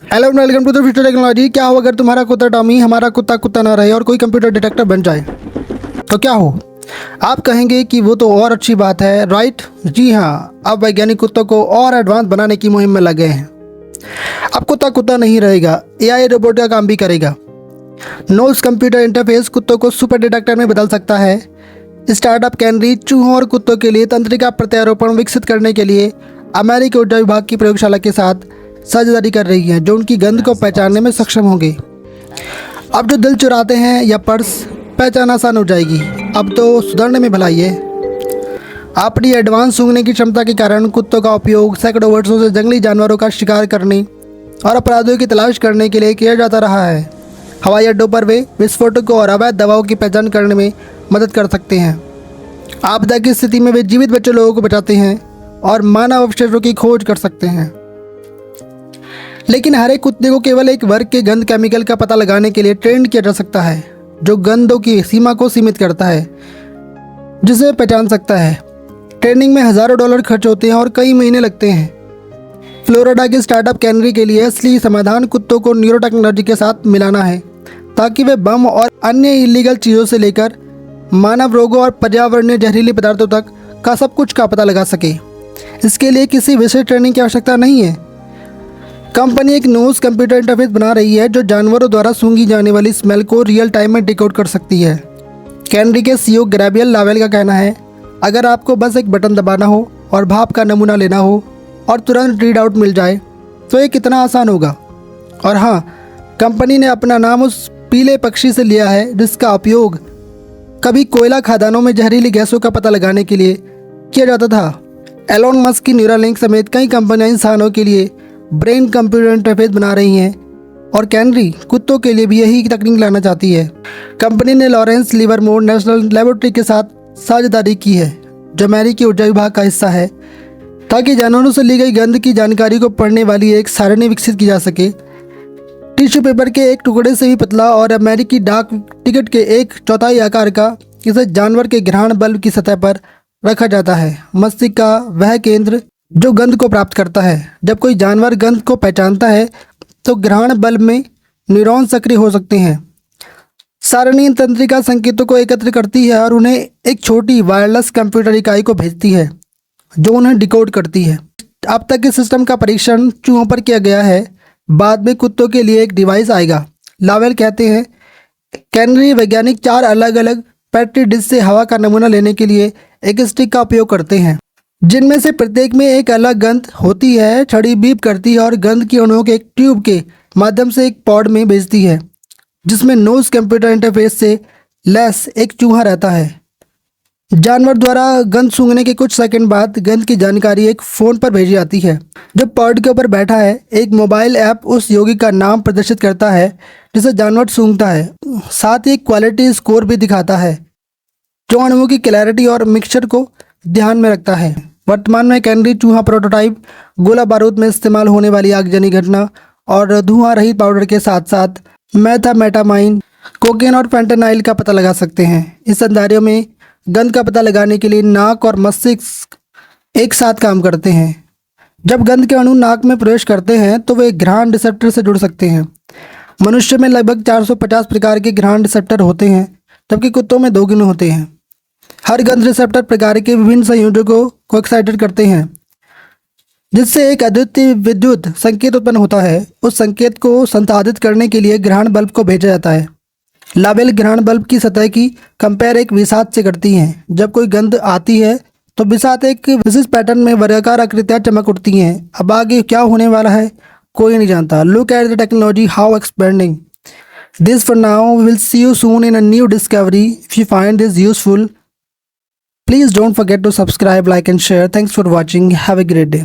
Hello welcome to the future technology. क्या हो अगर तुम्हारा कुत्ता टॉमी हमारा कुत्ता कुत्ता ना रहे और कोई कंप्यूटर डिटेक्टर बन जाए तो क्या हो? आप कहेंगे कि वो तो और अच्छी बात है, राइट? जी हाँ, अब वैज्ञानिक कुत्तों को और एडवांस बनाने की मुहिम में लगे हैं। अब कुत्ता कुत्ता नहीं रहेगा, एआई रोबोट का काम भी करेगा। नोज कंप्यूटर इंटरफेस कुत्तों को सुपर डिटेक्टर में बदल सकता है। स्टार्टअप कैनरी चूहों और कुत्तों के लिए तंत्रिका प्रत्यारोपण विकसित करने के लिए अमेरिकी ऊर्जा विभाग की प्रयोगशाला के साथ साझेदारी कर रही है, जो उनकी गंध को पहचानने में सक्षम होंगे। अब जो दिल चुराते हैं या पर्स, पहचान आसान हो जाएगी। अब तो सुधरने में भलाई है। अपनी एडवांस सूंघने की क्षमता के कारण कुत्तों का उपयोग सैकड़ों वर्षों से जंगली जानवरों का शिकार करने और अपराधियों की तलाश करने के लिए किया जाता रहा है। हवाई अड्डों पर वे विस्फोटकों और अवैध दवाओं की पहचान करने में मदद कर सकते हैं। आपदा की स्थिति में वे जीवित बचे लोगों को बचाते हैं और मानव अवशेषों की खोज कर सकते हैं। लेकिन हर एक कुत्ते को केवल एक वर्ग के गंध केमिकल का पता लगाने के लिए ट्रेन किया जा सकता है, जो गंधों की सीमा को सीमित करता है, जिसे पहचान सकता है। ट्रेनिंग में हज़ारों डॉलर खर्च होते हैं और कई महीने लगते हैं। फ्लोरिडा के स्टार्टअप कैनरी के लिए असली समाधान कुत्तों को न्यूरो टेक्नोलॉजी के साथ मिलाना है, ताकि वे बम और अन्य इलीगल चीज़ों से लेकर मानव रोगों और पर्यावरणीय जहरीले पदार्थों तक का सब कुछ का पता लगा सके। इसके लिए किसी विशेष ट्रेनिंग की आवश्यकता नहीं है। कंपनी एक नोज कंप्यूटर इंटरफेस बना रही है जो जानवरों द्वारा सूंघी जाने वाली स्मेल को रियल टाइम में डिकोड कर सकती है। कैनरी के सीईओ गैब्रियल लावेल का कहना है, अगर आपको बस एक बटन दबाना हो और भाप का नमूना लेना हो और तुरंत रीड आउट मिल जाए तो ये कितना आसान होगा। और हाँ, कंपनी ने अपना नाम उस पीले पक्षी से लिया है जिसका उपयोग कभी कोयला खदानों में जहरीली गैसों का पता लगाने के लिए किया जाता था। एलोन मस्क की न्यूरालिंक समेत कई कंपनियां इंसानों के लिए ब्रेन कंप्यूटर इंटरफेस बना रही हैं और कैनरी कुत्तों के लिए भी यही तकनीक लाना चाहती है। कंपनी ने लॉरेंस लिवरमोर नेशनल लेबोरेटरी के साथ साझेदारी की है, जो अमेरिकी ऊर्जा विभाग का हिस्सा है, ताकि जानवरों से ली गई गंध की जानकारी को पढ़ने वाली एक सारणी विकसित की जा सके। टिश्यू पेपर के एक टुकड़े से भी पतला और अमेरिकी डाक टिकट के 1/4 आकार का इसे जानवर के घ्राण बल्ब की सतह पर रखा जाता है। मस्तिष्क का वह केंद्र जो गंध को प्राप्त करता है। जब कोई जानवर गंध को पहचानता है तो घ्राण बल्ब में न्यूरॉन सक्रिय हो सकते हैं। सारणी तंत्रिका संकेतों को एकत्र करती है और उन्हें एक छोटी वायरलेस कंप्यूटर इकाई को भेजती है, जो उन्हें डिकोड करती है। अब तक इस सिस्टम का परीक्षण चूहों पर किया गया है, बाद में कुत्तों के लिए एक डिवाइस आएगा। लावेल कहते हैं, कैनरी वैज्ञानिक 4 अलग अलग पेट्री डिश से हवा का नमूना लेने के लिए एक स्टिक का उपयोग करते हैं, जिनमें से प्रत्येक में एक अलग गंध होती है। छड़ी बीप करती है और गंध की अणुओं के एक ट्यूब के माध्यम से एक पॉड में भेजती है, जिसमें नोज कंप्यूटर इंटरफेस से लैस एक चूहा रहता है। जानवर द्वारा गंध सूंघने के कुछ सेकंड बाद गंध की जानकारी एक फ़ोन पर भेजी जाती है, जो पॉड के ऊपर बैठा है। एक मोबाइल ऐप उस योगी का नाम प्रदर्शित करता है जिसे जानवर सूंघता है, साथ ही एक क्वालिटी स्कोर भी दिखाता है, जो अणुओं की क्लैरिटी और मिक्सचर को ध्यान में रखता है। वर्तमान में कैनरी चूहा प्रोटोटाइप गोला बारूद में इस्तेमाल होने वाली आगजनी घटना और धुआं रहित पाउडर के साथ साथ मेथामेटामाइन, कोकेन और फेंटेनाइल का पता लगा सकते हैं। इस संदारियों में गंध का पता लगाने के लिए नाक और मस्तिष्क एक साथ काम करते हैं। जब गंध के अणु नाक में प्रवेश करते हैं तो वे घ्राण रिसेप्टर से जुड़ सकते हैं। मनुष्य में लगभग 450 प्रकार के घ्राण रिसेप्टर होते हैं, जबकि कुत्तों में 2 गिने होते हैं। हर गंध रिसेप्टर प्रकार के विभिन्न संयोजकों को एक्साइटेड करते हैं, जिससे एक अद्वितीय विद्युत संकेत उत्पन्न होता है। उस संकेत को संसाधित करने के लिए घ्राण बल्ब को भेजा जाता है। लावेल घ्राण बल्ब की सतह की कंपेयर एक विसात से करती हैं। जब कोई गंध आती है तो विसात एक विशिष्ट पैटर्न में वर्गाकार आकृतियां चमक उठती हैं। अब आगे क्या होने वाला है कोई नहीं जानता। Look at the technology how expanding this for now, we will see you soon in a new discovery. If you find this useful, please don't forget to subscribe, like and share. Thanks for watching. Have a great day.